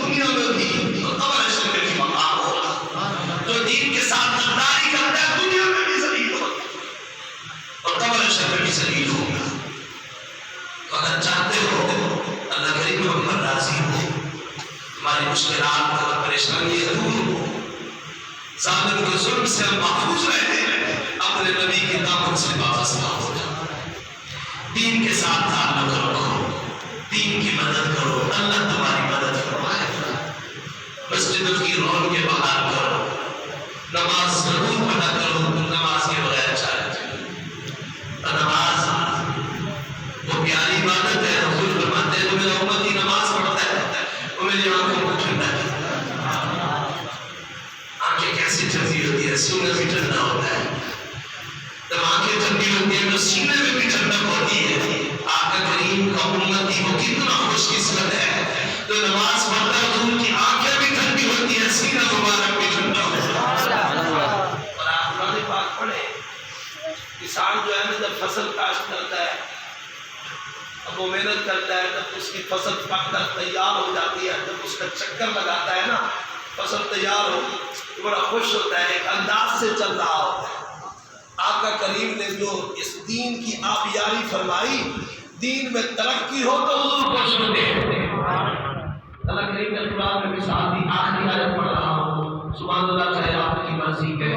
दुनिया में भी तो कब्र शरीफ की मकाम होगा। जो दीन के साथ गद्दारी करता है दुनिया में भी जलील होगा और कब्र शरीफ भी जलील होगा। तो अगर चाहते हो अल्लाह करीम हम पर राजी हो, हमारी मुश्किलात और परेशानी दूर हो, जालिम के जुल्म से हम महफूज रहे, अपने नबी की दामन से वाबस्ता हो जाओ, दीन के साथ ताल्लुक रखो, दीन की मदद करो, अल्लाह तुम्हारी मदद फरमाएगा। मस्जिदों की रौनक बहाल करो, नमाज जरूर पढ़ा करो, नमाज के बगैर चले। नमाज वो प्यारी इबादत है। रसूल फरमाते हैं जो मेरा उम्मती नमाज पढ़ता है वो मेरी आंखों को ठंडा करता है। आंखें कैसी ठंडी होती है, सीने भी ठंडा होता है। जब आंखें ठंडी होती है तो सीने में भी ठंडक होती है। आका करीम का उम्मती वो कितना खुशकिस्मत है जो नमाज पढ़ता है, तो उनकी आंखें भी ठंडी होती है, सीना मुबारक भी ठंडा होता है। और आप कुरान पाक पढ़े, किसान जो है ना जब फसल काश्त करता है, अब वो मेहनत करता है, जब उसकी फसल पककर तैयार हो जाती है, जब उसका चक्कर लगाता है ना, फसल तैयार हो तो बड़ा खुश होता है, एक अंदाज से चल रहा होता है। आका करीम ने जो इस दीन की आबियारी फरमाई, दीन में तरक्की हो तो हुजूर खुश होते हैं। अल्लाह करीम ने कुरान में मिसाल दी, आखिरी आयत पढ़ रहा हूँ, सुभान अल्लाह, चाहे आपकी मर्जी कहे।